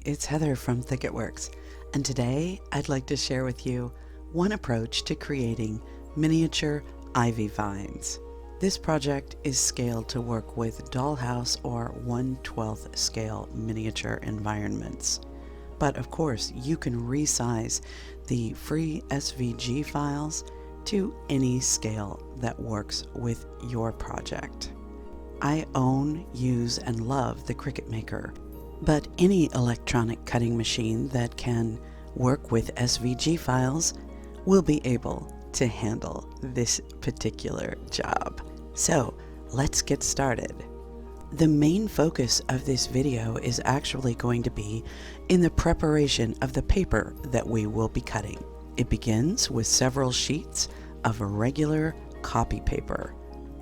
it's Heather from Thicketworks, and today I'd like to share with you one approach to creating miniature ivy vines. This project is scaled to work with dollhouse or 1/12 scale miniature environments. But of course, you can resize the free SVG files to any scale that works with your project. I own, use, and love the Cricut Maker, but any electronic cutting machine that can work with SVG files will be able to handle this particular job. So let's get started. The main focus of this video is actually going to be in the preparation of the paper that we will be cutting. It begins with several sheets of regular copy paper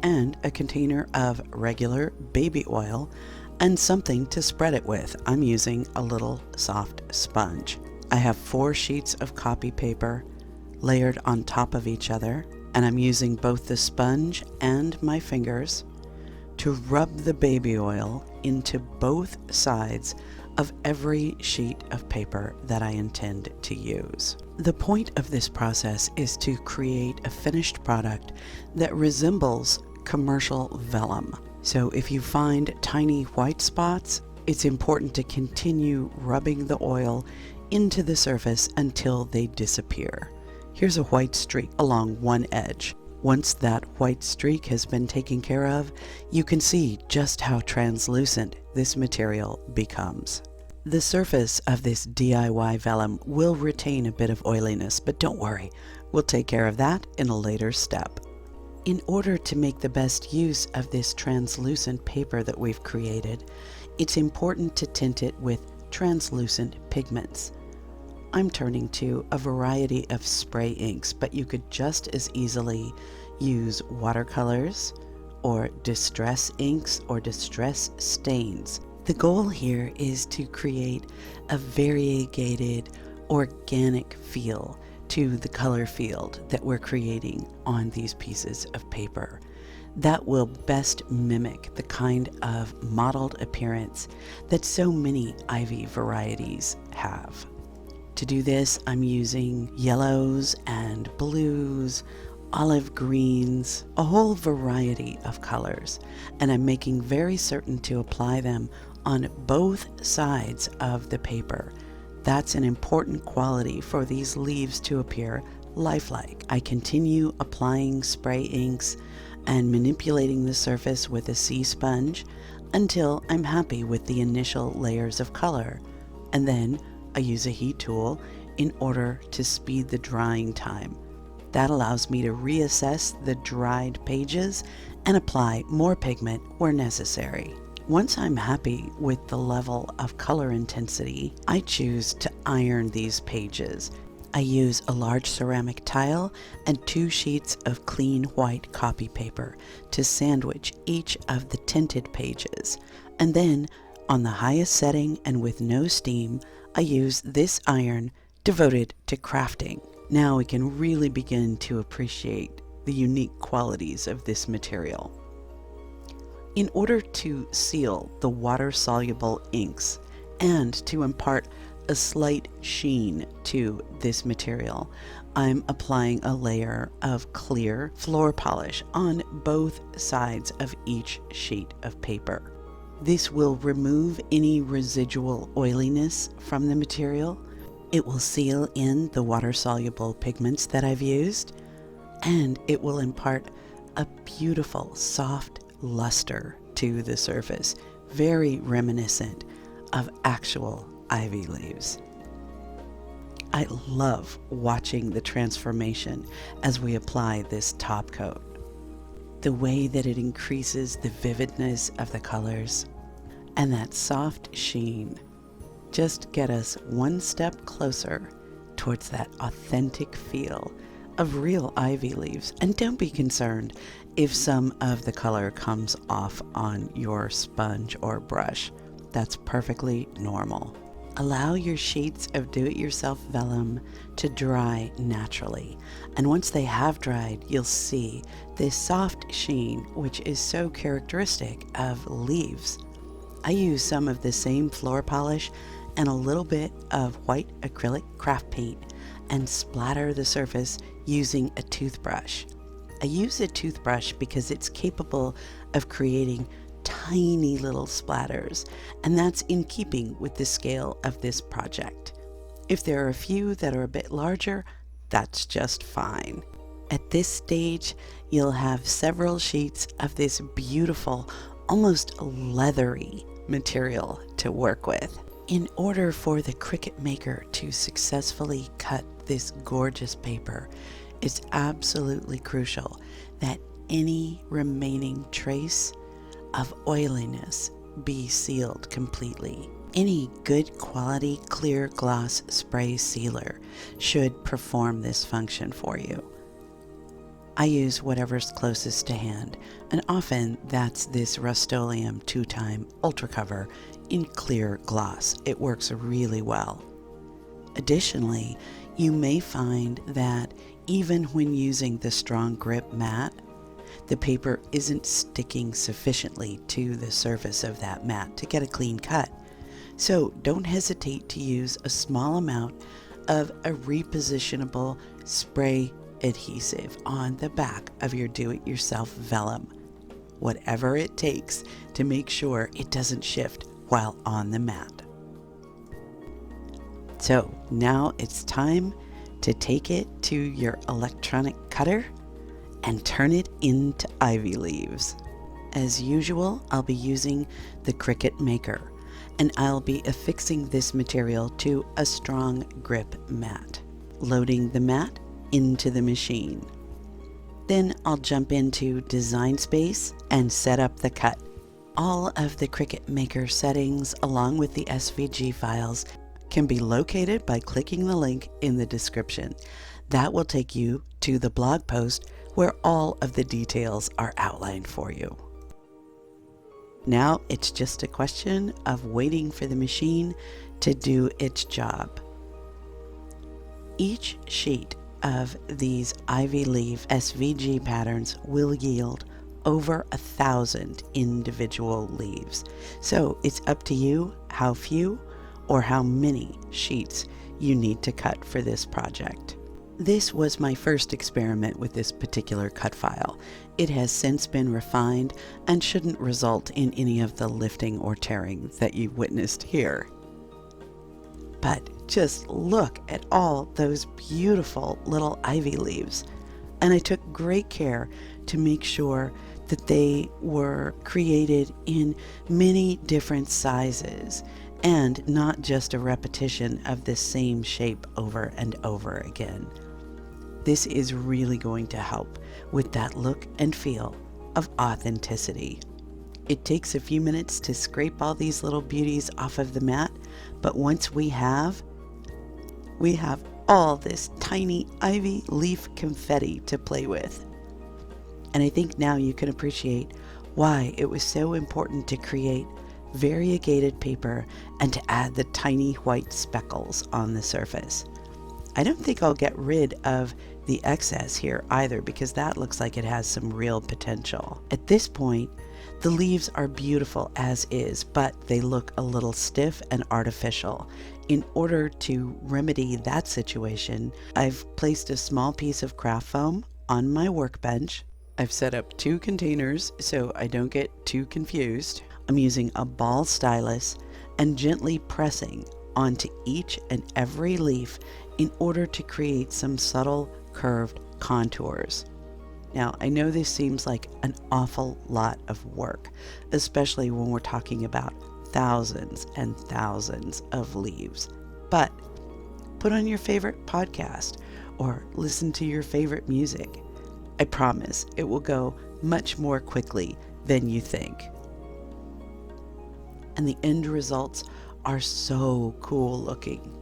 and a container of regular baby oil and something to spread it with. I'm using a little soft sponge. I have 4 sheets of copy paper layered on top of each other, and I'm using both the sponge and my fingers to rub the baby oil into both sides of every sheet of paper that I intend to use. The point of this process is to create a finished product that resembles commercial vellum. So if you find tiny white spots, it's important to continue rubbing the oil into the surface until they disappear. Here's a white streak along one edge. Once that white streak has been taken care of, you can see just how translucent this material becomes. The surface of this DIY vellum will retain a bit of oiliness, but don't worry, we'll take care of that in a later step. In order to make the best use of this translucent paper that we've created, it's important to tint it with translucent pigments. I'm turning to a variety of spray inks, but you could just as easily use watercolors or distress inks or distress stains. The goal here is to create a variegated, organic feel to the color field that we're creating on these pieces of paper. That will best mimic the kind of mottled appearance that so many ivy varieties have. To do this, I'm using yellows and blues, olive greens, a whole variety of colors, and I'm making very certain to apply them on both sides of the paper. That's an important quality for these leaves to appear lifelike. I continue applying spray inks and manipulating the surface with a sea sponge until I'm happy with the initial layers of color, and then I use a heat tool in order to speed the drying time. That allows me to reassess the dried pages and apply more pigment where necessary. Once I'm happy with the level of color intensity, I choose to iron these pages. I use a large ceramic tile and 2 sheets of clean white copy paper to sandwich each of the tinted pages. And then, on the highest setting and with no steam, I use this iron devoted to crafting. Now we can really begin to appreciate the unique qualities of this material. In order to seal the water-soluble inks and to impart a slight sheen to this material, I'm applying a layer of clear floor polish on both sides of each sheet of paper. This will remove any residual oiliness from the material. It will seal in the water-soluble pigments that I've used, and it will impart a beautiful, soft luster to the surface, very reminiscent of actual ivy leaves. I love watching the transformation as we apply this top coat. The way that it increases the vividness of the colors and that soft sheen just get us one step closer towards that authentic feel of real ivy leaves. And don't be concerned if some of the color comes off on your sponge or brush. That's perfectly normal. Allow your sheets of do-it-yourself vellum to dry naturally, and once they have dried, you'll see this soft sheen, which is so characteristic of leaves. I use some of the same floor polish and a little bit of white acrylic craft paint and splatter the surface using a toothbrush. I use a toothbrush because it's capable of creating tiny little splatters, and that's in keeping with the scale of this project. If there are a few that are a bit larger, that's just fine. At this stage, you'll have several sheets of this beautiful, almost leathery material to work with. In order for the Cricut Maker to successfully cut this gorgeous paper, it's absolutely crucial that any remaining trace of oiliness be sealed completely. Any good quality clear gloss spray sealer should perform this function for you. I use whatever's closest to hand, and often that's this Rust-Oleum 2-time Ultra Cover in clear gloss. It works really well. Additionally, you may find that even when using the strong grip mat, the paper isn't sticking sufficiently to the surface of that mat to get a clean cut. So don't hesitate to use a small amount of a repositionable spray adhesive on the back of your do-it-yourself vellum, whatever it takes to make sure it doesn't shift while on the mat. So now it's time to take it to your electronic cutter and turn it into ivy leaves. As usual, I'll be using the Cricut Maker, and I'll be affixing this material to a strong grip mat, loading the mat into the machine. Then I'll jump into Design Space and set up the cut. All of the Cricut Maker settings, along with the SVG files, can be located by clicking the link in the description. That will take you to the blog post where all of the details are outlined for you. Now it's just a question of waiting for the machine to do its job. Each sheet of these ivy leaf SVG patterns will yield over 1,000 individual leaves. So it's up to you how few or how many sheets you need to cut for this project. This was my first experiment with this particular cut file. It has since been refined and shouldn't result in any of the lifting or tearing that you witnessed here. But just look at all those beautiful little ivy leaves. And I took great care to make sure that they were created in many different sizes and not just a repetition of the same shape over and over again. This is really going to help with that look and feel of authenticity. It takes a few minutes to scrape all these little beauties off of the mat, but once we have all this tiny ivy leaf confetti to play with. And I think now you can appreciate why it was so important to create variegated paper and to add the tiny white speckles on the surface. I don't think I'll get rid of the excess here either, because that looks like it has some real potential. At this point, the leaves are beautiful as is, but they look a little stiff and artificial. In order to remedy that situation, I've placed a small piece of craft foam on my workbench. I've set up 2 containers so I don't get too confused. I'm using a ball stylus and gently pressing onto each and every leaf in order to create some subtle curved contours. Now, I know this seems like an awful lot of work, especially when we're talking about thousands and thousands of leaves, but put on your favorite podcast or listen to your favorite music. I promise it will go much more quickly than you think. And the end results are so cool looking.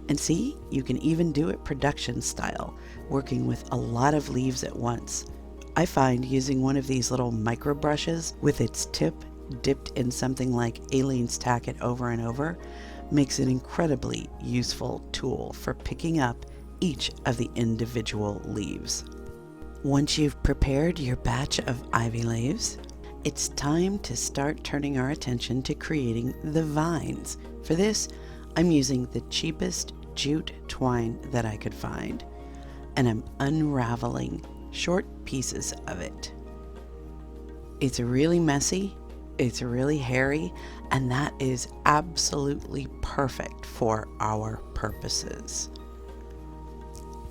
And see, you can even do it production style, working with a lot of leaves at once. I find using one of these little micro brushes with its tip dipped in something like Aleene's Tack It Over and Over makes an incredibly useful tool for picking up each of the individual leaves. Once you've prepared your batch of ivy leaves it's time to start turning our attention to creating the vines. For this, I'm using the cheapest jute twine that I could find, and I'm unraveling short pieces of it. It's really messy, it's really hairy, and that is absolutely perfect for our purposes.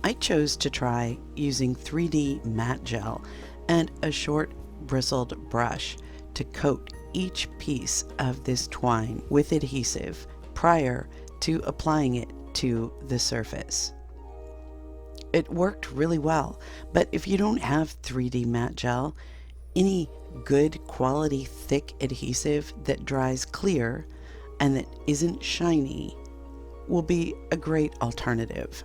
I chose to try using 3D matte gel and a short bristled brush to coat each piece of this twine with adhesive prior to applying it to the surface. It worked really well, but if you don't have 3D matte gel, any good quality thick adhesive that dries clear and that isn't shiny will be a great alternative.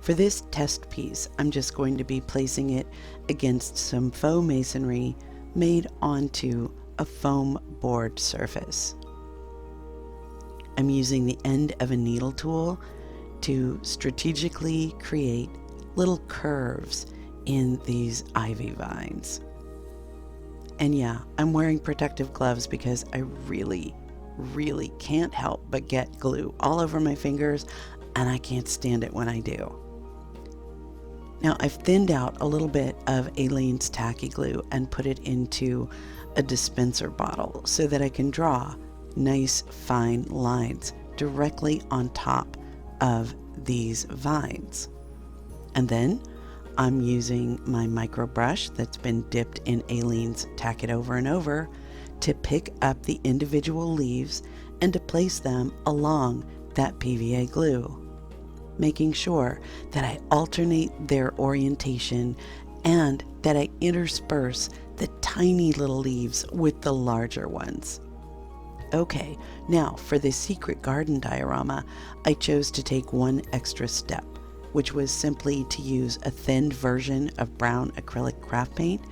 For this test piece, I'm just going to be placing it against some faux masonry made onto a foam board surface. I'm using the end of a needle tool to strategically create little curves in these ivy vines. And yeah, I'm wearing protective gloves because I really can't help but get glue all over my fingers, and I can't stand it when I do. Now I've thinned out a little bit of Aleene's tacky glue and put it into a dispenser bottle so that I can draw nice fine lines directly on top of these vines. And then I'm using my micro brush that's been dipped in Aleene's Tack It Over and Over to pick up the individual leaves and to place them along that PVA glue, making sure that I alternate their orientation and that I intersperse the tiny little leaves with the larger ones. Okay, now for the Secret Garden Diorama, I chose to take one extra step, which was simply to use a thinned version of brown acrylic craft paint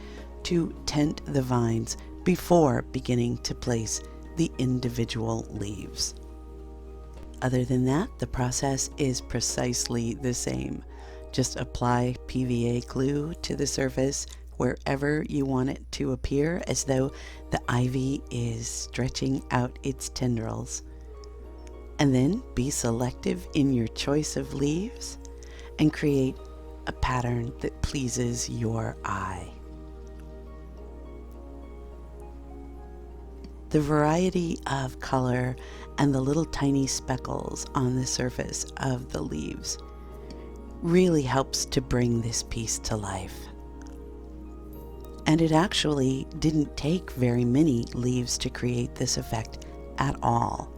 to tint the vines before beginning to place the individual leaves. Other than that, the process is precisely the same. Just apply PVA glue to the surface wherever you want it to appear, as though the ivy is stretching out its tendrils. And then be selective in your choice of leaves and create a pattern that pleases your eye. The variety of color and the little tiny speckles on the surface of the leaves really helps to bring this piece to life. And it actually didn't take very many leaves to create this effect at all.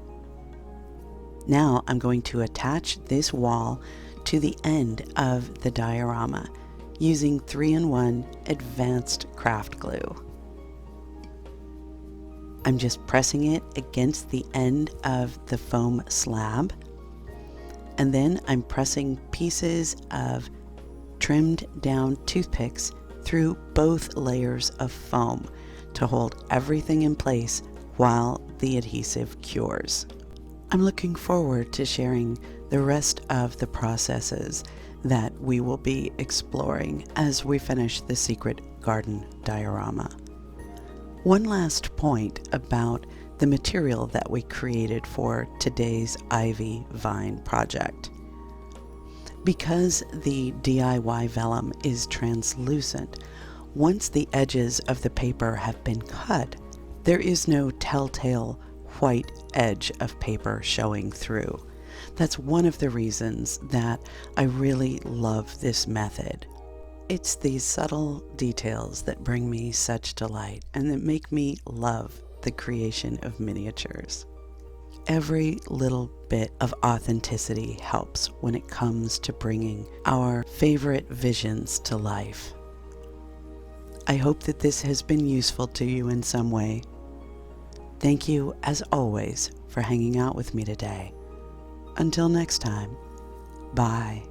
Now I'm going to attach this wall to the end of the diorama using 3-in-1 advanced craft glue. I'm just pressing it against the end of the foam slab, and then I'm pressing pieces of trimmed down toothpicks through both layers of foam to hold everything in place while the adhesive cures. I'm looking forward to sharing the rest of the processes that we will be exploring as we finish the Secret Garden Diorama. One last point about the material that we created for today's ivy vine project. Because the DIY vellum is translucent, once the edges of the paper have been cut, there is no telltale white edge of paper showing through. That's one of the reasons that I really love this method. It's these subtle details that bring me such delight and that make me love the creation of miniatures. Every little bit of authenticity helps when it comes to bringing our favorite visions to life. I hope that this has been useful to you in some way. Thank you, as always, for hanging out with me today. Until next time, bye.